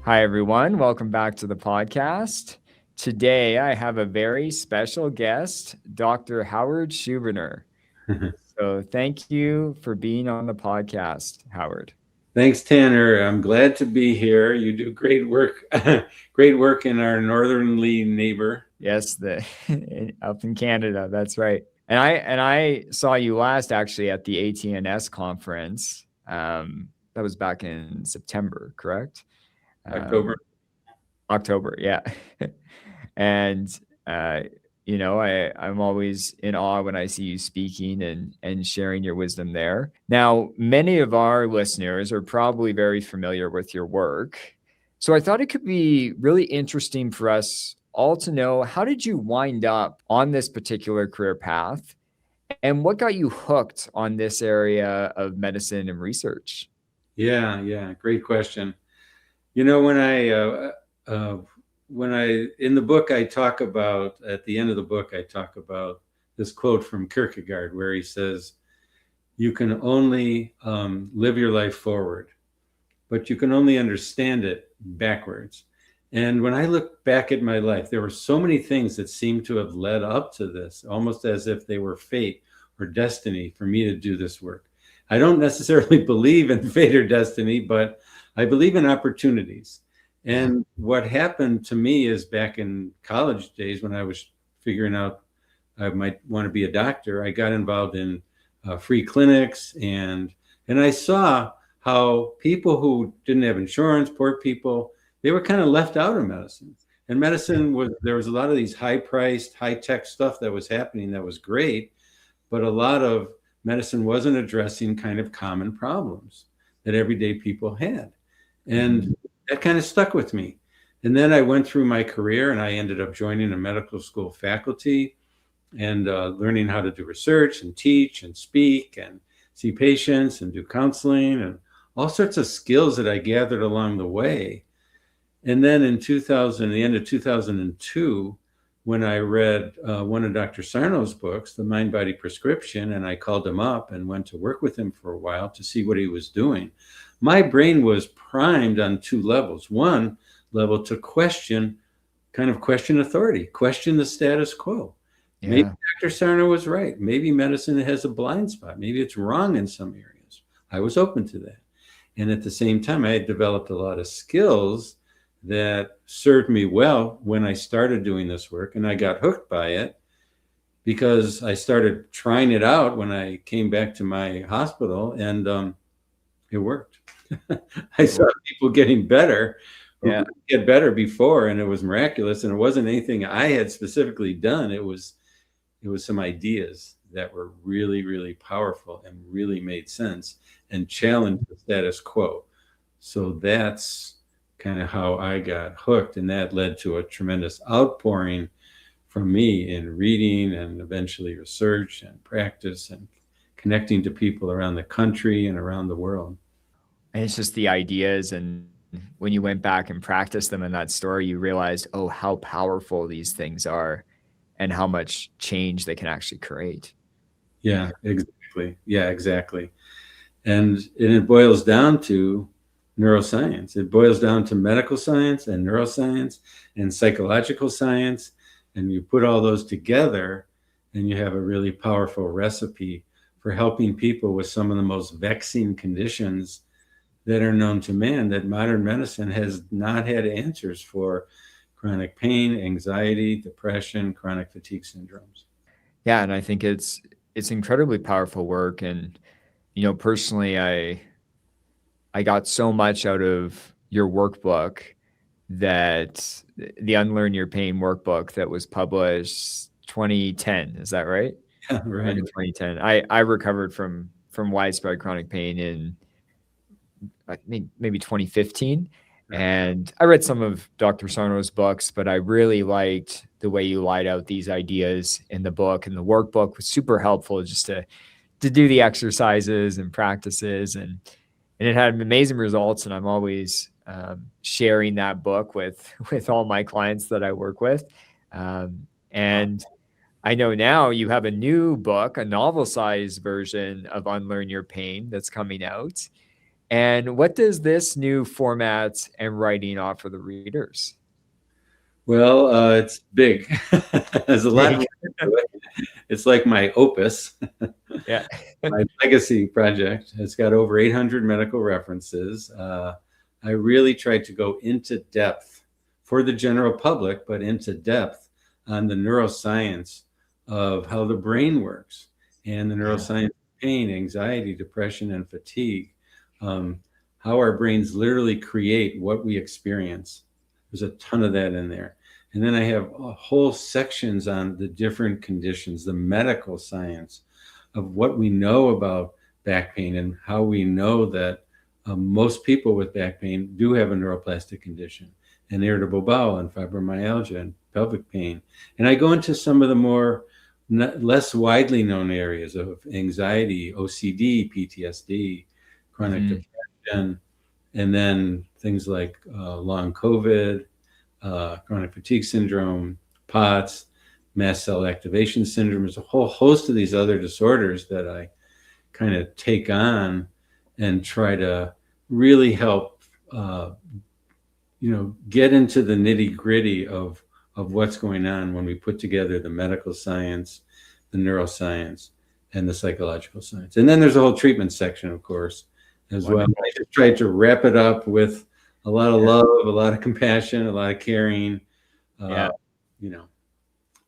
Hi, everyone. Welcome back to the podcast. Today, I have a very special guest, Dr. Howard Schubiner. So thank you for being on the podcast, Howard. Thanks, Tanner. I'm glad to be here. You do great work, great work in our northernly neighbor. Yes, up in Canada. That's right. And I saw you last actually at the ATNS conference. That was back in September, correct? October. October, yeah. And I'm always in awe when I see you speaking and sharing your wisdom there. Now, many of our listeners are probably very familiar with your work. So I thought it could be really interesting for us all to know, how did you wind up on this particular career path? And what got you hooked on this area of medicine and research? Yeah, great question. You know, in the book, I talk about, at the end of the book, I talk about this quote from Kierkegaard where he says, you can only live your life forward, but you can only understand it backwards. And when I look back at my life, there were so many things that seemed to have led up to this, almost as if they were fate or destiny for me to do this work. I don't necessarily believe in fate or destiny, but I believe in opportunities. And what happened to me is, back in college days when I was figuring out I might want to be a doctor, I got involved in free clinics, and I saw how people who didn't have insurance, poor people, they were kind of left out of medicine. And there was a lot of these high-priced, high-tech stuff that was happening that was great, but a lot of medicine wasn't addressing kind of common problems that everyday people had. And that kind of stuck with me. And then I went through my career and I ended up joining a medical school faculty and learning how to do research and teach and speak and see patients and do counseling and all sorts of skills that I gathered along the way. And then in the end of 2002, when I read one of Dr. Sarno's books, The Mind-Body Prescription, and I called him up and went to work with him for a while to see what he was doing, my brain was primed on two levels. One level to question authority, question the status quo. Yeah. Maybe Dr. Sarno was right. Maybe medicine has a blind spot. Maybe it's wrong in some areas. I was open to that. And at the same time, I had developed a lot of skills that served me well when I started doing this work. And I got hooked by it because I started trying it out when I came back to my hospital, and it worked. I saw people getting better, who couldn't get better before, and it was miraculous. And it wasn't anything I had specifically done. It was some ideas that were really, really powerful and really made sense and challenged the status quo. So that's kind of how I got hooked, and that led to a tremendous outpouring from me in reading and eventually research and practice and connecting to people around the country and around the world. And it's just the ideas, and when you went back and practiced them in that story, you realized, oh, how powerful these things are and how much change they can actually create. Yeah, exactly. Yeah, exactly. And it boils down to neuroscience. It boils down to medical science and neuroscience and psychological science. And you put all those together and you have a really powerful recipe for helping people with some of the most vexing conditions that are known to man, that modern medicine has not had answers for: chronic pain, anxiety, depression, chronic fatigue syndromes. Yeah, and I think it's incredibly powerful work. And personally, I got so much out of your workbook, that the Unlearn Your Pain workbook that was published 2010. Is that right? Yeah, right. In 2010. I recovered from widespread chronic pain in, I think, maybe 2015. And I read some of Dr. Sarno's books, but I really liked the way you laid out these ideas in the book, and the workbook was super helpful just to do the exercises and practices, and it had amazing results. And I'm always sharing that book with all my clients that I work with. And I know now you have a new book, a novel-sized version of Unlearn Your Pain that's coming out. And what does this new format and writing offer the readers? Well, it's big. There's a lot. Big. It's like my opus, Yeah. my legacy project. It's got over 800 medical references. I really tried to go into depth for the general public, but into depth on the neuroscience of how the brain works and the neuroscience of pain, anxiety, depression, and fatigue. How our brains literally create what we experience. There's a ton of that in there. And then I have whole sections on the different conditions, the medical science of what we know about back pain and how we know that most people with back pain do have a neuroplastic condition, and irritable bowel and fibromyalgia and pelvic pain. And I go into some of the more less widely known areas of anxiety, OCD, PTSD, chronic depression, and then things like long COVID, chronic fatigue syndrome, POTS, mast cell activation syndrome. There's a whole host of these other disorders that I kind of take on and try to really help, get into the nitty gritty of what's going on when we put together the medical science, the neuroscience, and the psychological science. And then there's a whole treatment section, of course, as well. I just tried to wrap it up with a lot of love, a lot of compassion, a lot of caring,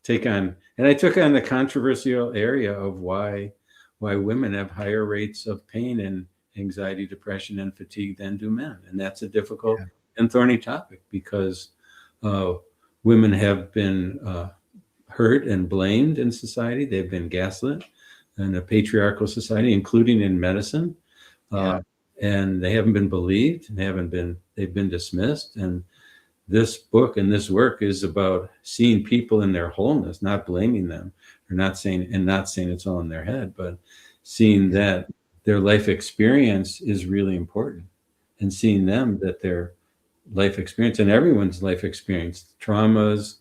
take on, and I took on the controversial area of why women have higher rates of pain and anxiety, depression, and fatigue than do men. And that's a difficult and thorny topic because women have been hurt and blamed in society. They've been gaslit in a patriarchal society, including in medicine. And they haven't been believed, and they've been dismissed. And this book and this work is about seeing people in their wholeness, not blaming them, or not saying it's all in their head, but seeing that their life experience is really important, and seeing them that their life experience and everyone's life experience, traumas,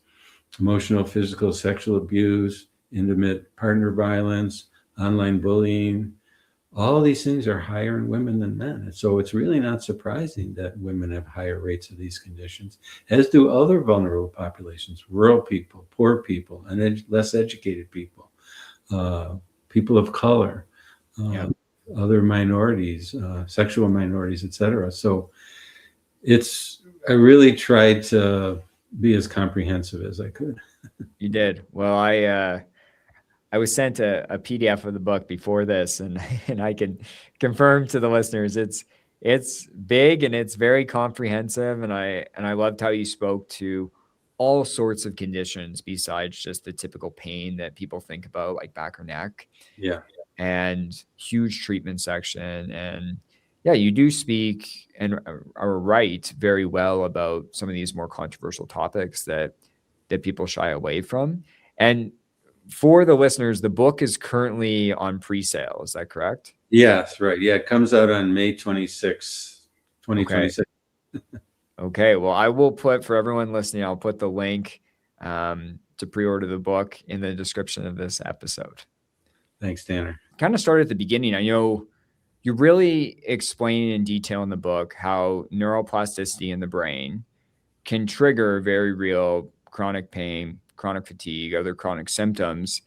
emotional, physical, sexual abuse, intimate partner violence, online bullying, all these things are higher in women than men. And so it's really not surprising that women have higher rates of these conditions, as do other vulnerable populations, rural people, poor people, and less educated people, people of color, other minorities, sexual minorities, etc. So I really tried to be as comprehensive as I could. You did. Well, I was sent a PDF of the book before this, and I can confirm to the listeners it's big and it's very comprehensive, and I loved how you spoke to all sorts of conditions besides just the typical pain that people think about, like back or neck. Yeah. And huge treatment section. And you do speak and are right very well about some of these more controversial topics that people shy away from. And for the listeners, the book is currently on pre-sale. Is that correct? Yes, right. Yeah, it comes out on May 26, 2026. Okay. Well, I will put, for everyone listening, I'll put the link to pre-order the book in the description of this episode. Thanks, Tanner. Kind of start at the beginning. I know you really explain in detail in the book how neuroplasticity in the brain can trigger very real chronic pain, chronic fatigue, other chronic symptoms.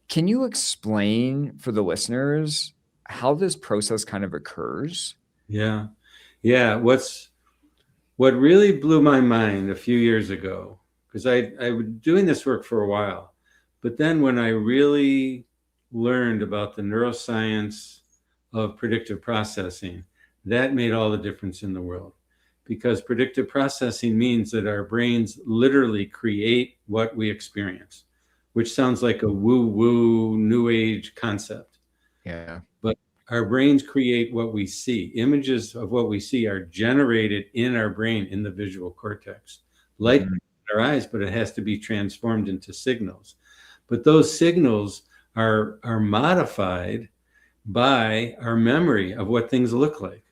Can you explain for the listeners how this process kind of occurs? Yeah. What really blew my mind a few years ago, because I was doing this work for a while, but then when I really learned about the neuroscience of predictive processing, that made all the difference in the world. Because predictive processing means that our brains literally create what we experience, which sounds like a woo-woo new age concept. Yeah. But our brains create what we see. Images of what we see are generated in our brain in the visual cortex, like in our eyes, but it has to be transformed into signals. But those signals are modified by our memory of what things look like,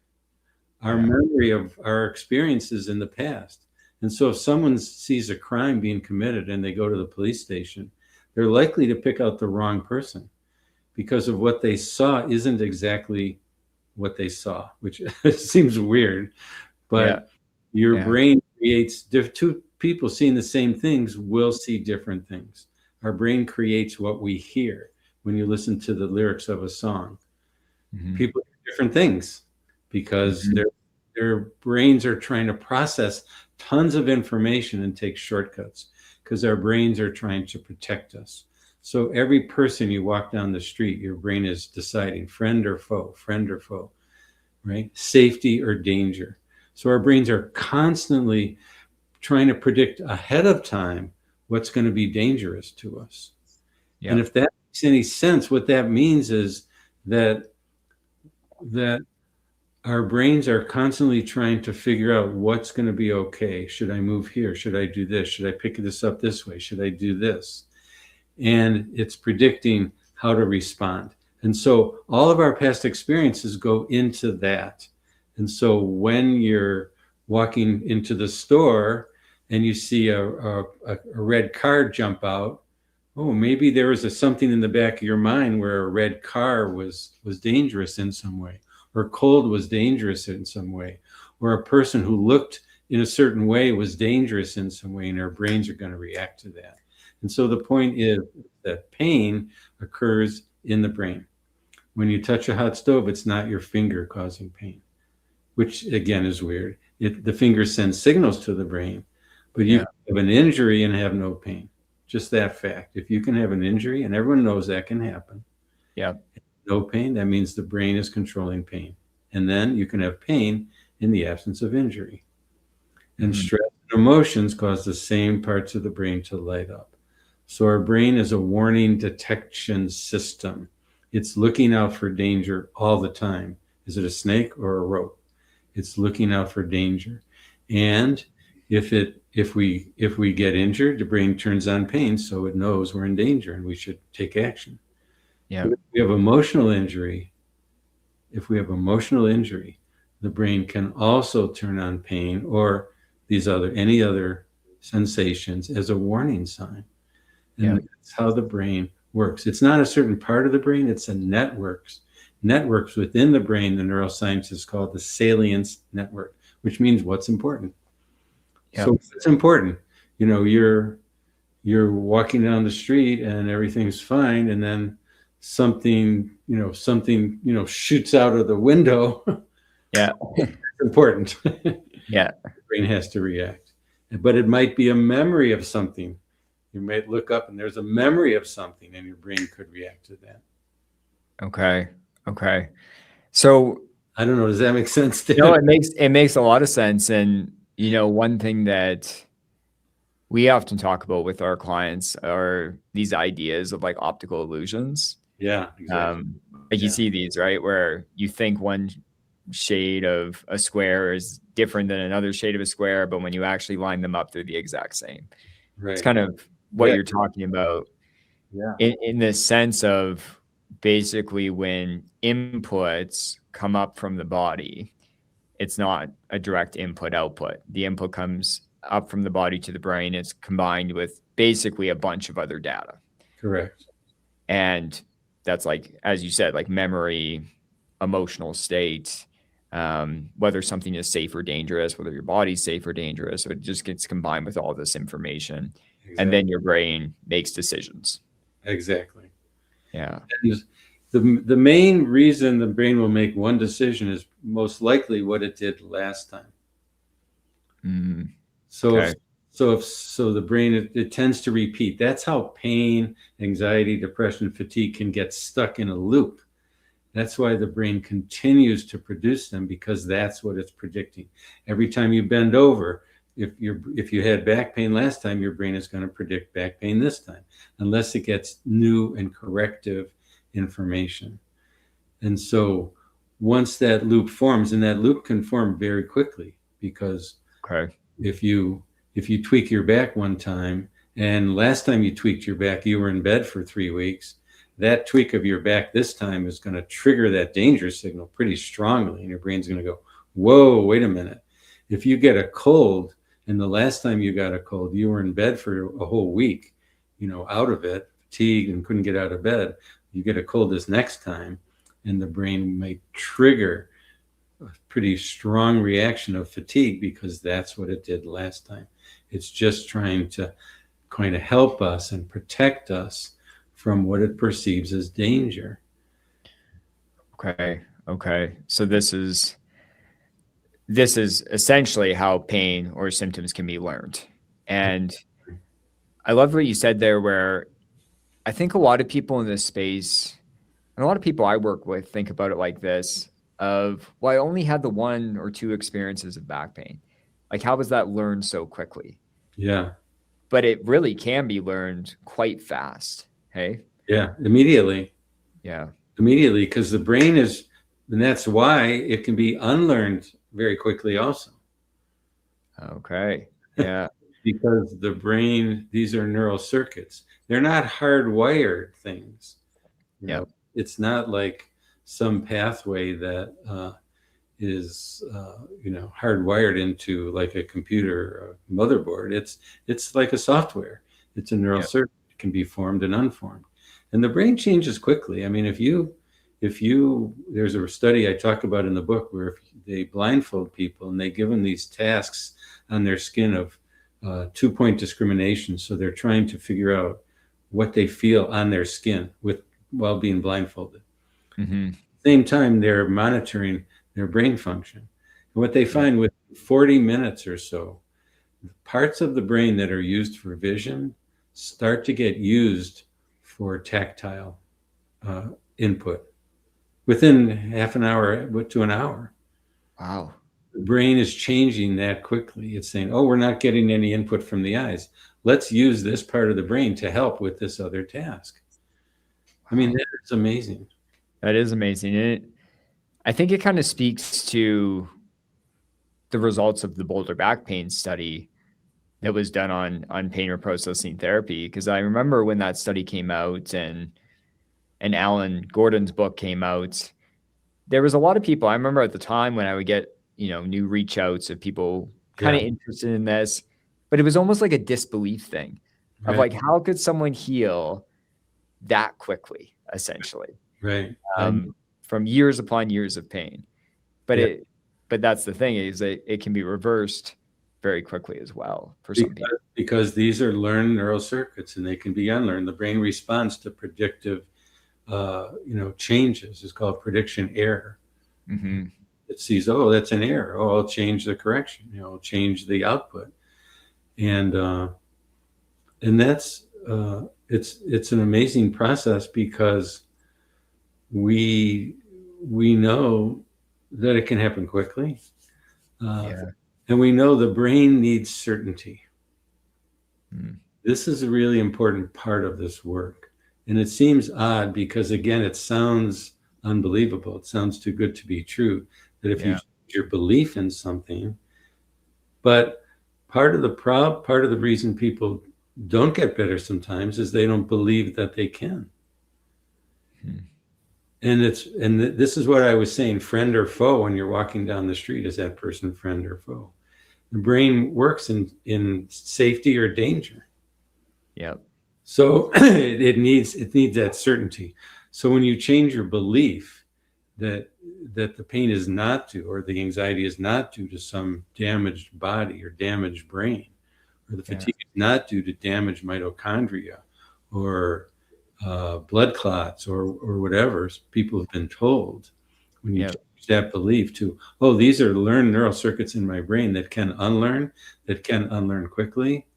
our memory of our experiences in the past. And so if someone sees a crime being committed and they go to the police station, they're likely to pick out the wrong person because of what they saw isn't exactly what they saw, which seems weird, but your Yeah. brain creates two people seeing the same things will see different things. Our brain creates what we hear. When you listen to the lyrics of a song, people hear different things because their brains are trying to process tons of information and take shortcuts because our brains are trying to protect us. So every person you walk down the street, your brain is deciding friend or foe, right? Safety or danger. So our brains are constantly trying to predict ahead of time what's going to be dangerous to us. And if that makes any sense, what that means is that our brains are constantly trying to figure out what's going to be okay. Should I move here? Should I do this? Should I pick this up this way? Should I do this? And it's predicting how to respond. And so all of our past experiences go into that. And so when you're walking into the store and you see a red car jump out, oh, maybe there was something in the back of your mind where a red car was dangerous in some way, or cold was dangerous in some way, or a person who looked in a certain way was dangerous in some way, and our brains are going to react to that. And so the point is that pain occurs in the brain. When you touch a hot stove, it's not your finger causing pain, which again is weird. The finger sends signals to the brain, but you can have an injury and have no pain. Just that fact. If you can have an injury, and everyone knows that can happen, no pain, that means the brain is controlling pain. And then you can have pain in the absence of injury. And stress and emotions cause the same parts of the brain to light up. So our brain is a warning detection system. It's looking out for danger all the time. Is it a snake or a rope? It's looking out for danger. And if we get injured, the brain turns on pain, so it knows we're in danger and we should take action. But if we have emotional injury, the brain can also turn on pain or any other sensations as a warning sign. And that's how the brain works. It's not a certain part of the brain, it's a networks within the brain. The neuroscientists call it the salience network, which means what's important. So it's important. You're walking down the street and everything's fine, and then something shoots out of the window. It's important. The brain has to react. But it might be a memory of something. You might look up and there's a memory of something, and your brain could react to that. Okay. So I don't know. Does that make sense to you? No, it makes a lot of sense. And one thing that we often talk about with our clients are these ideas of like optical illusions. Yeah, exactly. You see these, right? Where you think one shade of a square is different than another shade of a square, but when you actually line them up, they're the exact same. Right. It's kind of what you're talking about. In the sense of basically when inputs come up from the body, it's not a direct input output. The input comes up from the body to the brain. It's combined with basically a bunch of other data. Correct. And that's like, as you said, like memory, emotional state, whether something is safe or dangerous, whether your body's safe or dangerous. So it just gets combined with all this information. And then your brain makes decisions. Exactly. Yeah. And the main reason the brain will make one decision is most likely what it did last time. So the brain, it tends to repeat. That's how pain, anxiety, depression, fatigue can get stuck in a loop. That's why the brain continues to produce them, because that's what it's predicting. Every time you bend over, if you had back pain last time, your brain is going to predict back pain this time, unless it gets new and corrective information. And so once that loop forms, and that loop can form very quickly, because if you tweak your back one time, and last time you tweaked your back, you were in bed for 3 weeks, that tweak of your back this time is going to trigger that danger signal pretty strongly, and your brain's going to go, whoa, wait a minute. If you get a cold, and the last time you got a cold, you were in bed for a whole week, out of it, fatigued and couldn't get out of bed. You get a cold this next time, and the brain might trigger pretty strong reaction of fatigue, because that's what it did last time. It's just trying to kind of help us and protect us from what it perceives as danger. Okay. Okay. So this is essentially how pain or symptoms can be learned. And I love what you said there, where I think a lot of people in this space, and a lot of people I work with, think about it like this: of, well, I only had the one or two experiences of back pain. Like, how was that learned so quickly? Yeah. But it really can be learned quite fast. Hey? Yeah. Immediately. Yeah. Immediately, because the brain is, and that's why it can be unlearned very quickly also. Okay. Yeah. Because the brain, these are neural circuits. They're not hardwired things. You Yeah. know, it's not like some pathway that is hardwired into like a computer motherboard. It's like a software. It's a neural Yeah. circuit. It can be formed and unformed, and the brain changes quickly. I mean, if you there's a study I talk about in the book where if they blindfold people and they give them these tasks on their skin of 2-point discrimination, so they're trying to figure out what they feel on their skin while being blindfolded. Mm-hmm. Same time, they're monitoring their brain function. And what they Yeah. find with 40 minutes or so, parts of the brain that are used for vision start to get used for tactile input within half an hour to an hour. Wow. The brain is changing that quickly. It's saying, oh, we're not getting any input from the eyes. Let's use this part of the brain to help with this other task. I mean, that is amazing. That is amazing. And I think it kind of speaks to the results of the Boulder back pain study that was done on pain reprocessing therapy. Because I remember when that study came out and Alan Gordon's book came out, there was a lot of people. I remember at the time when I would get, new reach outs of people kind of Yeah. interested in this, but it was almost like a disbelief thing of Right. like, how could someone heal that quickly, essentially, Right. from years upon years of pain? But Yeah. but that's the thing, is that it can be reversed very quickly as well for some people. Because these are learned neural circuits and they can be unlearned. The brain responds to predictive, changes. It's called prediction error. Mm-hmm. It sees, oh, that's an error. Oh, I'll change the correction. I'll change the output, and that's it's an amazing process, because we know that it can happen quickly, and we know the brain needs certainty. This is a really important part of this work, and it seems odd because, again, it sounds unbelievable. It sounds too good to be true, that if you change your belief in something. But part of the reason people don't get better sometimes is they don't believe that they can. And this is what I was saying, friend or foe. When you're walking down the street, is that person friend or foe? The brain works in safety or danger. Yep. So it needs that certainty. So when you change your belief that the pain is not due, or the anxiety is not due to some damaged body or damaged brain, or the fatigue is not due to damaged mitochondria or blood clots or whatever people have been told, when you change that belief to, oh, these are learned neural circuits in my brain that can unlearn quickly,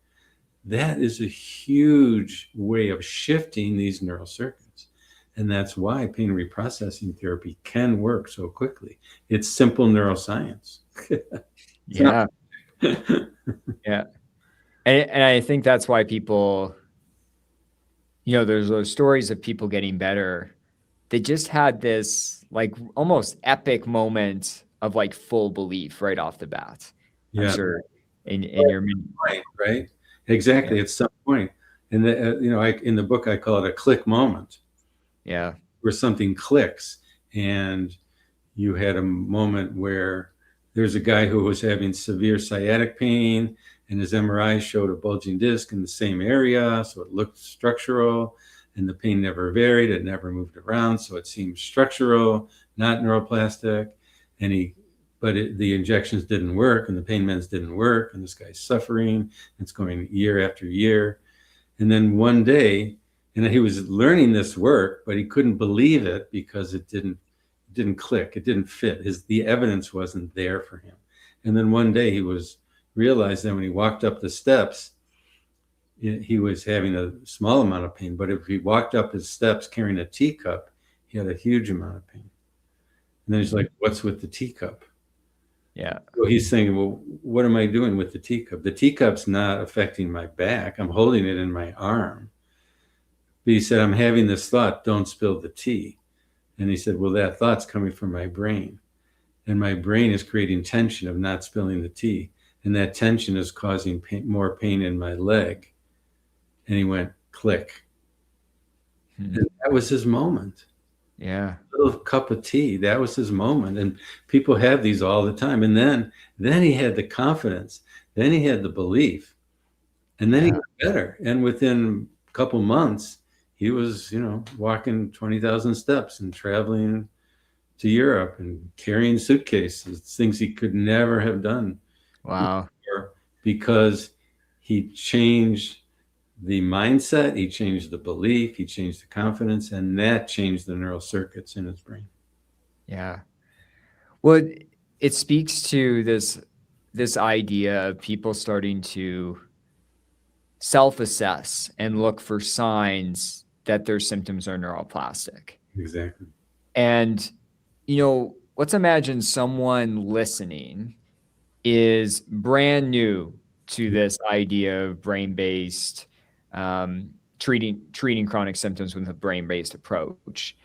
that is a huge way of shifting these neural circuits. And that's why pain reprocessing therapy can work so quickly. It's simple neuroscience. Yeah. Yeah. And I think that's why people, there's those stories of people getting better. They just had this like almost epic moment of like full belief right off the bat. I'm sure in your point, right? Exactly. At some point. And in the book, I call it a click moment. Yeah. Where something clicks, and you had a moment where there's a guy who was having severe sciatic pain, and his MRI showed a bulging disc in the same area, so it looked structural, and the pain never varied, it never moved around, so it seemed structural, not neuroplastic. And he the injections didn't work, and the pain meds didn't work, and this guy's suffering. It's going year after year. And then one day, and he was learning this work, but he couldn't believe it because it didn't click. It didn't fit. The evidence wasn't there for him. And then one day he realized that when he walked up the steps, he was having a small amount of pain, but if he walked up his steps carrying a teacup, he had a huge amount of pain. And then he's like, what's with the teacup? Yeah. So he's saying, well, what am I doing with the teacup? The teacup's not affecting my back. I'm holding it in my arm. But he said, I'm having this thought, don't spill the tea. And he said, well, that thought's coming from my brain. And my brain is creating tension of not spilling the tea. And that tension is causing more pain in my leg. And he went, click. And that was his moment. Yeah. A little cup of tea. That was his moment. And people have these all the time. And then he had the confidence. Then he had the belief. And then he got better. And within a couple months, he was, walking 20,000 steps and traveling to Europe and carrying suitcases, things he could never have done. Wow. Because he changed the mindset, he changed the belief, he changed the confidence, and that changed the neural circuits in his brain. Yeah. Well, it speaks to this idea of people starting to self-assess and look for signs that their symptoms are neuroplastic. Exactly. And, let's imagine someone listening is brand new to this idea of brain-based treating chronic symptoms with a brain-based approach.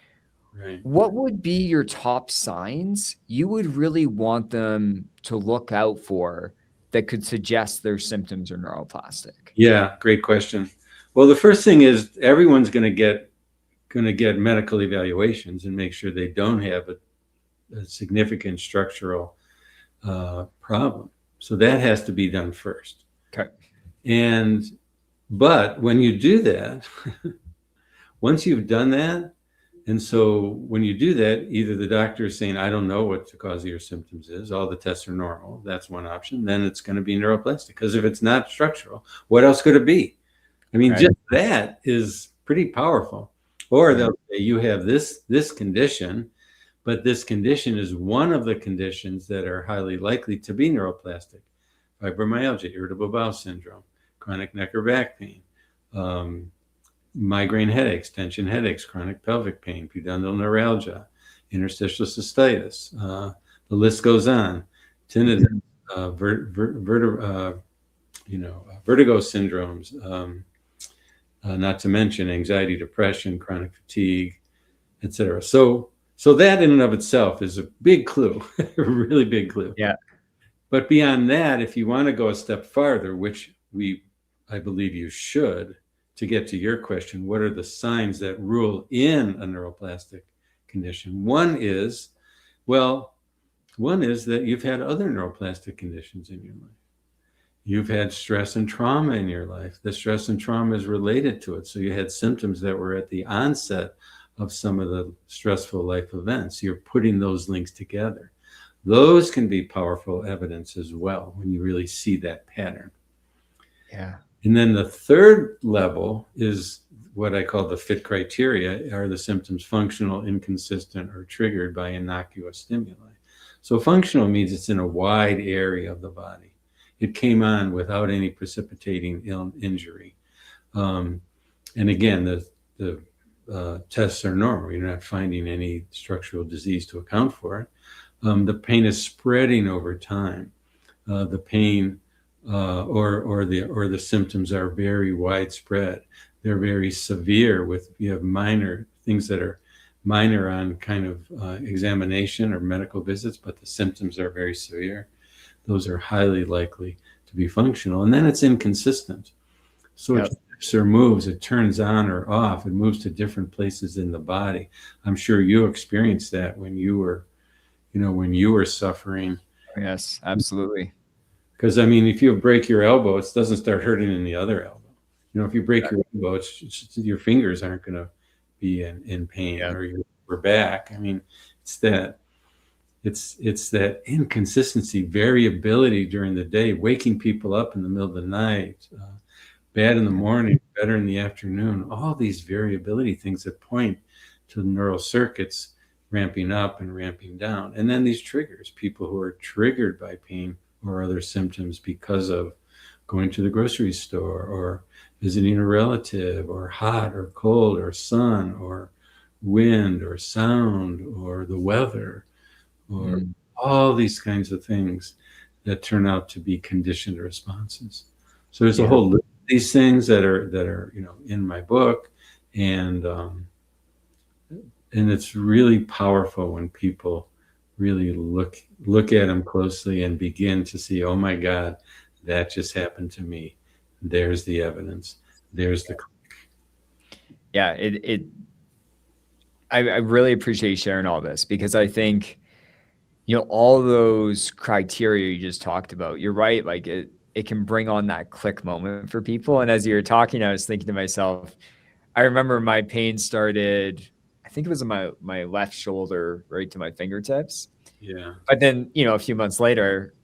Right. What would be your top signs you would really want them to look out for that could suggest their symptoms are neuroplastic? Yeah, great question. Well, the first thing is everyone's going to get medical evaluations and make sure they don't have a significant structural problem. So that has to be done first. Okay. But when you do that, once you've done that, and so when you do that, either the doctor is saying, I don't know what the cause of your symptoms is. All the tests are normal. That's one option. Then it's going to be neuroplastic. Because if it's not structural, what else could it be? I mean, just that is pretty powerful. Or they'll say you have this condition, but this condition is one of the conditions that are highly likely to be neuroplastic. Fibromyalgia, irritable bowel syndrome, chronic neck or back pain, migraine headaches, tension headaches, chronic pelvic pain, pudendal neuralgia, interstitial cystitis. The list goes on. Tinnitus, vertigo syndromes, not to mention anxiety, depression, chronic fatigue, etc. So that in and of itself is a big clue, a really big clue. Yeah. But beyond that, if you want to go a step farther, which I believe you should, to get to your question, what are the signs that rule in a neuroplastic condition? One is that you've had other neuroplastic conditions in your life. You've had stress and trauma in your life. The stress and trauma is related to it. So you had symptoms that were at the onset of some of the stressful life events. You're putting those links together. Those can be powerful evidence as well when you really see that pattern. Yeah. And then the third level is what I call the fit criteria. Are the symptoms functional, inconsistent, or triggered by innocuous stimuli? So functional means it's in a wide area of the body. It came on without any precipitating injury. And again, the tests are normal. You're not finding any structural disease to account for it. The pain is spreading over time. The pain or the symptoms are very widespread. They're very severe. You have minor things that are minor on kind of examination or medical visits, but the symptoms are very severe. Those are highly likely to be functional. And then it's inconsistent. So it shifts or moves, it turns on or off, it moves to different places in the body. I'm sure you experienced that when you were suffering. Yes, absolutely. Because I mean, if you break your elbow, it doesn't start hurting in the other elbow. If you break your elbow, it's your fingers aren't going to be in pain, or your back. I mean, it's that. It's that inconsistency, variability during the day, waking people up in the middle of the night, bad in the morning, better in the afternoon, all these variability things that point to the neural circuits ramping up and ramping down. And then these triggers, people who are triggered by pain or other symptoms because of going to the grocery store or visiting a relative, or hot or cold or sun or wind or sound or the weather, or all these kinds of things that turn out to be conditioned responses. So there's a whole list of these things that are in my book, and it's really powerful when people really look at them closely and begin to see, oh my God, that just happened to me. There's the evidence. There's the yeah. I really appreciate you sharing all this, because I think, all those criteria you just talked about, you're right. Like it can bring on that click moment for people. And as you were talking, I was thinking to myself, I remember my pain started, I think it was in my left shoulder, right to my fingertips. Yeah. But then, a few months later,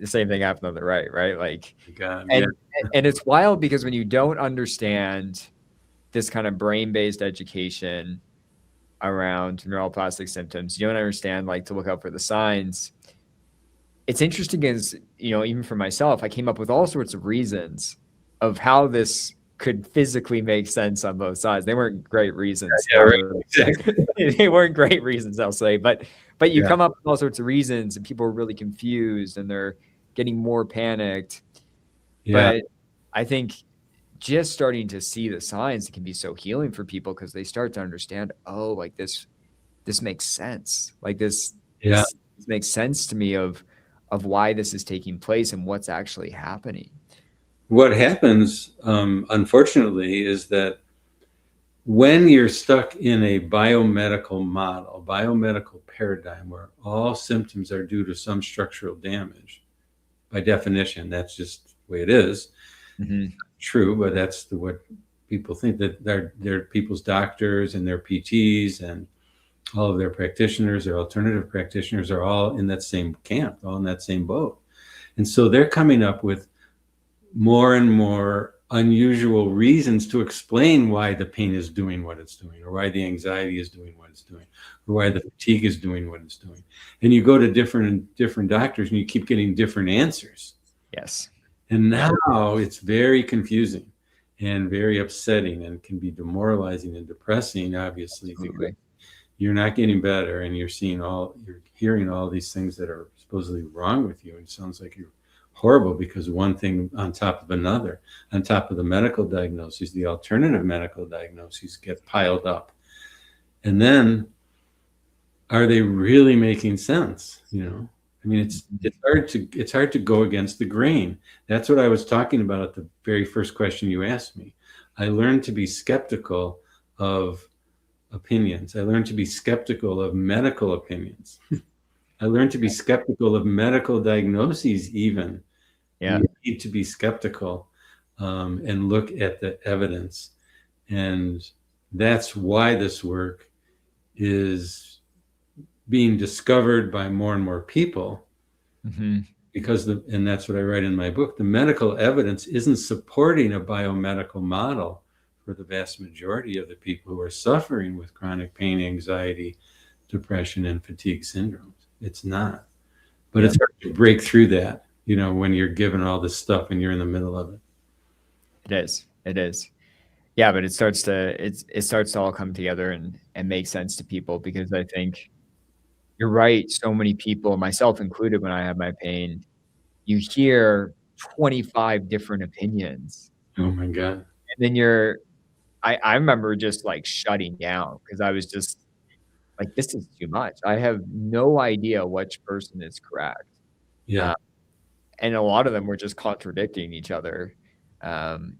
the same thing happened on the right? Like, God, and it's wild, because when you don't understand this kind of brain-based education around neuroplastic symptoms, you don't understand, like, to look out for the signs. It's interesting, because, even for myself, I came up with all sorts of reasons of how this could physically make sense on both sides. They weren't great reasons. Yeah, right. Exactly. They weren't great reasons, I'll say, but you come up with all sorts of reasons, and people are really confused, and they're getting more panicked. Yeah. But I think just starting to see the signs can be so healing for people, because they start to understand, oh, like this makes sense. Like this makes sense to me of why this is taking place and what's actually happening. What happens, unfortunately, is that when you're stuck in a biomedical model, biomedical paradigm, where all symptoms are due to some structural damage, by definition, that's just the way it is. True, but that's what people think, that they're people's doctors and their PTs and all of their practitioners, their alternative practitioners, are all in that same camp, all in that same boat. And so they're coming up with more and more unusual reasons to explain why the pain is doing what it's doing, or why the anxiety is doing what it's doing, or why the fatigue is doing what it's doing. And you go to different doctors, and you keep getting different answers. Yes. And now it's very confusing and very upsetting, and can be demoralizing and depressing, obviously. Absolutely. Because you're not getting better, and you're hearing all these things that are supposedly wrong with you. And it sounds like you're horrible, because one thing on top of another, on top of the medical diagnoses, the alternative medical diagnoses get piled up. And then, are they really making sense? I mean, it's hard to go against the grain. That's what I was talking about at the very first question you asked me. I learned to be skeptical of opinions. I learned to be skeptical of medical opinions. I learned to be skeptical of medical diagnoses even. Yeah. You need to be skeptical and look at the evidence. And that's why this work is being discovered by more and more people. Because and that's what I write in my book, the medical evidence isn't supporting a biomedical model for the vast majority of the people who are suffering with chronic pain, anxiety, depression, and fatigue syndromes. It's not. But it's hard to break through that, when you're given all this stuff and you're in the middle of it. It is. Yeah, but it starts to all come together and make sense to people, because I think you're right. So many people, myself included, when I have my pain, you hear 25 different opinions. Oh my God. And then I remember just like shutting down, because I was just like, this is too much. I have no idea which person is correct. Yeah. And a lot of them were just contradicting each other. And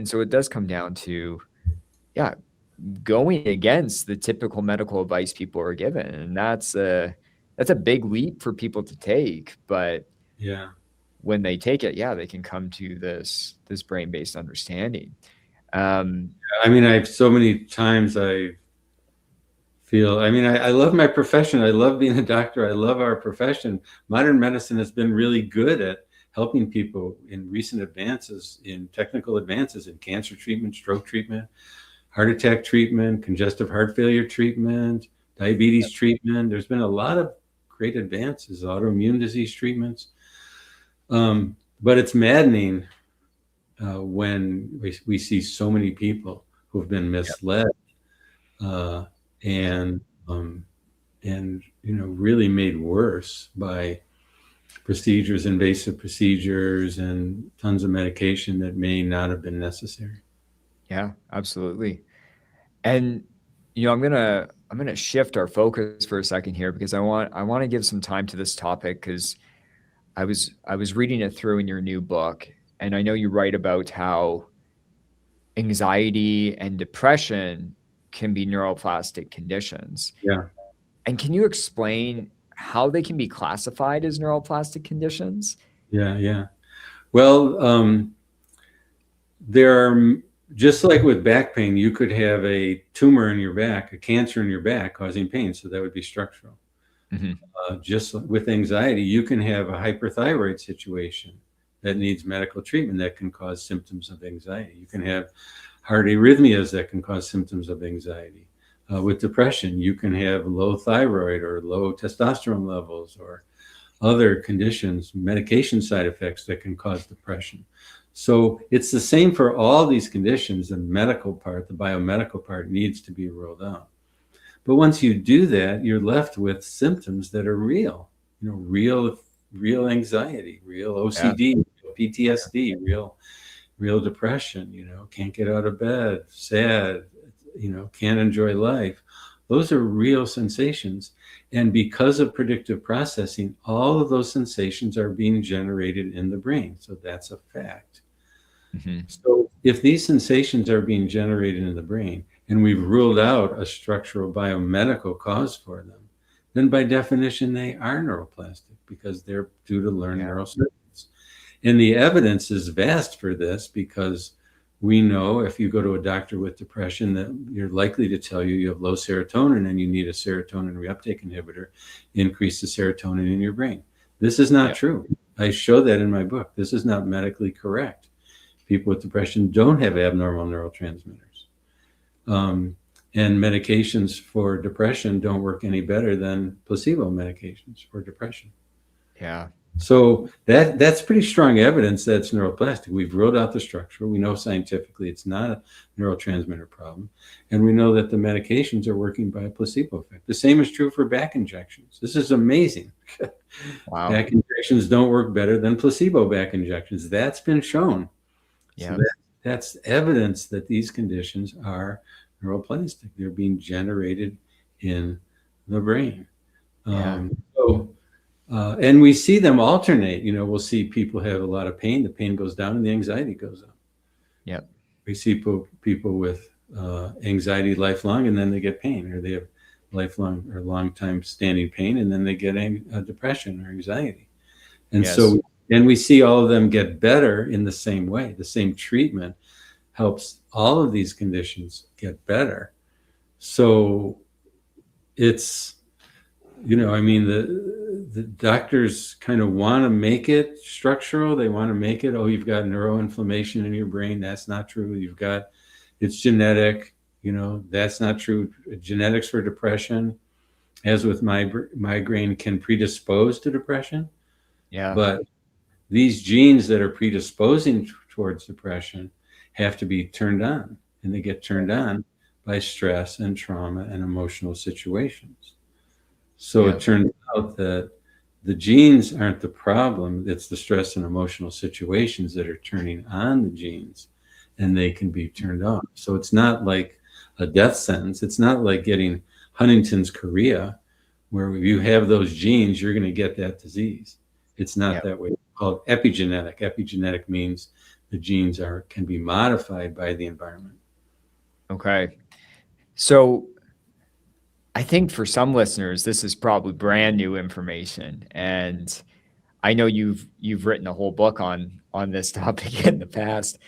so it does come down to, going against the typical medical advice people are given. And that's a big leap for people to take. But when they take it, they can come to this brain-based understanding. I mean, I've so many times I I mean, I love my profession. I love being a doctor. I love our profession. Modern medicine has been really good at helping people in recent advances, in technical advances in cancer treatment, stroke treatment, heart attack treatment, congestive heart failure treatment, diabetes treatment. There's been a lot of great advances, autoimmune disease treatments. But it's maddening when we see so many people who've been misled uh, and really made worse by invasive procedures, and tons of medication that may not have been necessary. Yeah, absolutely. And I'm gonna shift our focus for a second here because I want to give some time to this topic because I was reading it through in your new book, and I know you write about how anxiety and depression can be neuroplastic conditions. Yeah, And can you explain how they can be classified as neuroplastic conditions? yeah. Well, there are, just like with back pain, you could have a tumor in your back, a cancer in your back causing pain, so that would be structural. Mhm. Just with anxiety, you can have a hyperthyroid situation that needs medical treatment that can cause symptoms of anxiety. You can have heart arrhythmias that can cause symptoms of anxiety. With depression, you can have low thyroid or low testosterone levels or other conditions, medication side effects that can cause depression. So it's the same for all these conditions. The medical part, the biomedical part, needs to be ruled out. But once you do that, you're left with symptoms that are real, real anxiety, real Yeah. OCD, real PTSD, real depression, can't get out of bed, sad, can't enjoy life. Those are real sensations. And because of predictive processing, all of those sensations are being generated in the brain. So that's a fact. Mhm. So if these sensations are being generated in the brain and we've ruled out a structural biomedical cause for them, then by definition, they are neuroplastic because they're due to learned Yeah. neurocircuits. And the evidence is vast for this because we know if you go to a doctor with depression that you're likely to tell you have low serotonin and you need a serotonin reuptake inhibitor, increase the serotonin in your brain. This is not Yeah. true. I show that in my book. This is not medically correct. People with depression don't have abnormal neurotransmitters. And medications for depression don't work any better than placebo medications for depression. Yeah. So that's pretty strong evidence that it's neuroplastic. We've ruled out the structure. We know scientifically it's not a neurotransmitter problem. And we know that the medications are working by a placebo effect. The same is true for back injections. This is amazing. Wow. Back injections don't work better than placebo back injections. That's been shown. So Yeah. that's evidence that these conditions are neuroplastic. They're being generated in the brain. Yeah. And we see them alternate. We'll see people have a lot of pain. The pain goes down and the anxiety goes up. Yep. We see people with anxiety lifelong, and then they get pain, or they have lifelong or long time standing pain, and then they get depression or anxiety. And Yes. we see all of them get better in the same way. The same treatment helps all of these conditions get better. So it's, I mean, the doctors kind of want to make it structural. They want to make it, you've got neuroinflammation in your brain. That's not true. It's genetic. That's not true. Genetics for depression, as with migraine, can predispose to depression. Yeah. But these genes that are predisposing towards depression have to be turned on, and they get turned on by stress and trauma and emotional situations. So Yeah. it turns out that the genes aren't the problem. It's the stress and emotional situations that are turning on the genes, and they can be turned off. So it's not like a death sentence. It's not like getting Huntington's chorea, where if you have those genes, you're going to get that disease. It's not Yep. that way. It's called epigenetic. Epigenetic means the genes can be modified by the environment. Okay. So I think for some listeners, this is probably brand new information. And I know you've written a whole book on this topic in the past.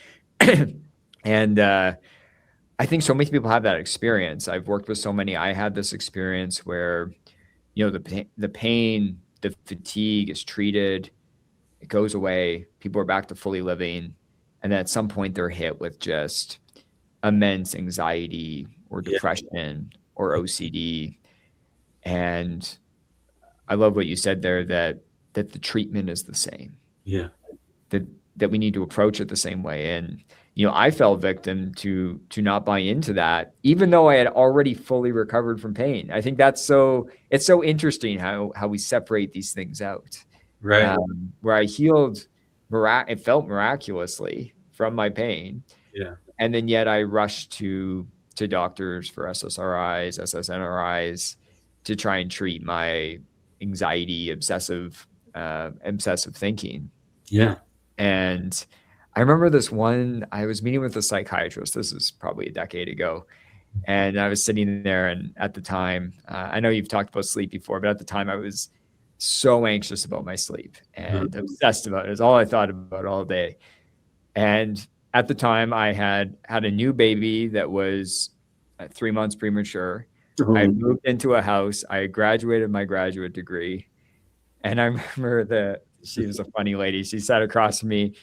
And I think so many people have that experience. I've worked with so many. I had this experience where, the pain, the fatigue is treated, it goes away, people are back to fully living, and then at some point they're hit with just immense anxiety or Yeah. depression or OCD. And I love what you said there, that the treatment is the same, Yeah. that we need to approach it the same way. And I fell victim to not buy into that, even though I had already fully recovered from pain. I think it's so interesting how we separate these things out. Right. Where I healed, it felt miraculously from my pain, Yeah. and then yet I rushed to doctors for SSRIs, SSNRIs to try and treat my anxiety, obsessive thinking. Yeah. And I remember I was meeting with a psychiatrist. This is probably a decade ago. And I was sitting there, and at the time, I know you've talked about sleep before, but at the time I was so anxious about my sleep and obsessed about it. It's all I thought about all day. And at the time I had a new baby that was 3 months premature. I Oh, moved into a house. I graduated my graduate degree. And I remember that she was a funny lady. She sat across from me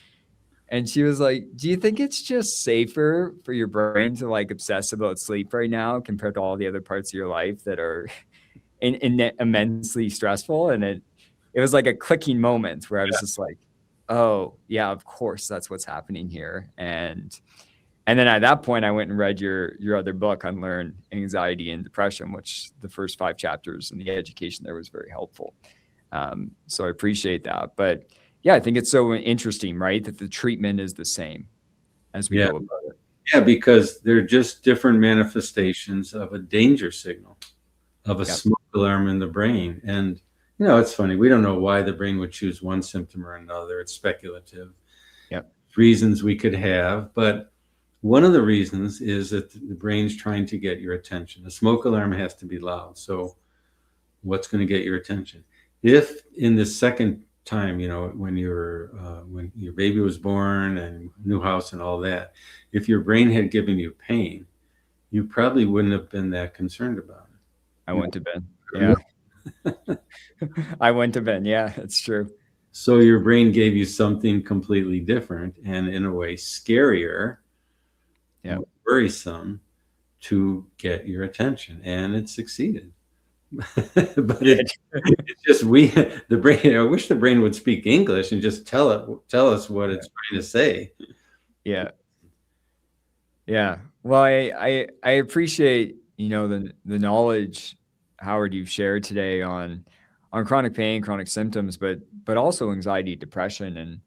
and she was like, "Do you think it's just safer for your brain to like obsess about sleep right now compared to all the other parts of your life that are immensely stressful?" And it was like a clicking moment where I was just like, "Oh yeah, of course that's what's happening here." And then at that point, I went and read your other book, Unlearn Anxiety and Depression, which the first 5 chapters and the education there was very helpful. So I appreciate that. But yeah, I think it's so interesting, right, that the treatment is the same as we yeah. go about it. Yeah, because they're just different manifestations of a danger signal, of a Yep. smoke alarm in the brain. And, it's funny. We don't know why the brain would choose one symptom or another. It's speculative. Yep. Reasons we could have. But one of the reasons is that the brain's trying to get your attention. The smoke alarm has to be loud. So what's going to get your attention? If in the second time, when your baby was born and new house and all that, if your brain had given you pain, you probably wouldn't have been that concerned about it. I went to bed. Yeah. I went to bed. Yeah, it's true. So your brain gave you something completely different and in a way scarier, Yeah, worrisome, to get your attention, and it succeeded. But it's just the brain. I wish the brain would speak English and just tell us what it's trying to say. Yeah. Yeah. Well, I appreciate, the knowledge, Howard, you've shared today on chronic pain, chronic symptoms, but also anxiety, depression,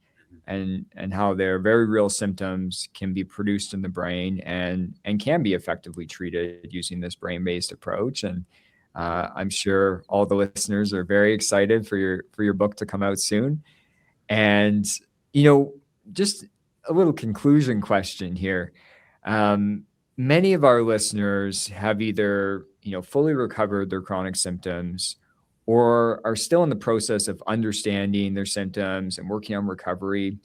and how their very real symptoms can be produced in the brain and can be effectively treated using this brain-based approach. And I'm sure all the listeners are very excited for your book to come out soon. And just a little conclusion question here. Many of our listeners have either fully recovered their chronic symptoms or are still in the process of understanding their symptoms and working on recovery.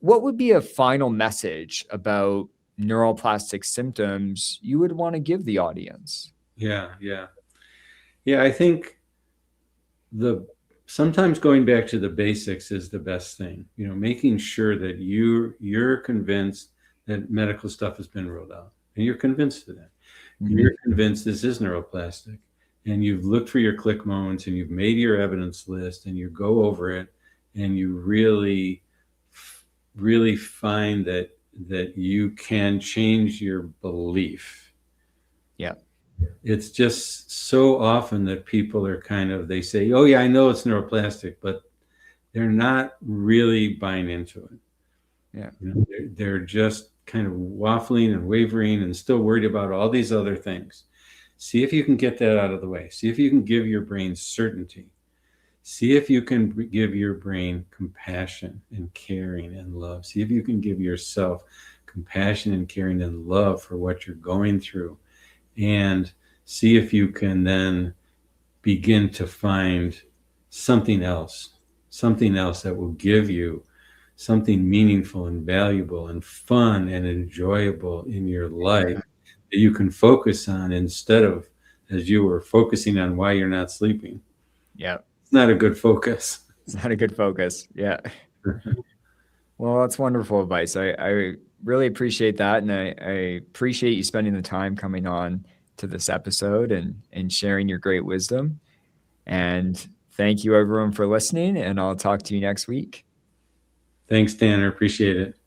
What would be a final message about neuroplastic symptoms you would want to give the audience? Yeah. I think sometimes going back to the basics is the best thing. Making sure that you're convinced that medical stuff has been ruled out, and you're convinced of that. Mm-hmm. You're convinced this is neuroplastic, and you've looked for your click moments, and you've made your evidence list, and you go over it, and you really, really find that you can change your belief. Yeah. It's just so often that people are they say, "Oh yeah, I know it's neuroplastic," but they're not really buying into it. Yeah. They're just kind of waffling and wavering and still worried about all these other things. See if you can get that out of the way. See if you can give your brain certainty. See if you can give your brain compassion and caring and love. See if you can give yourself compassion and caring and love for what you're going through. And see if you can then begin to find something else that will give you something meaningful and valuable and fun and enjoyable in your life that you can focus on instead of, as you were, focusing on why you're not sleeping. Yeah. It's not a good focus. It's not a good focus. Yeah. Well, that's wonderful advice. I really appreciate that. And I appreciate you spending the time coming on to this episode and sharing your great wisdom. And thank you everyone for listening, and I'll talk to you next week. Thanks, Tanner. Appreciate it.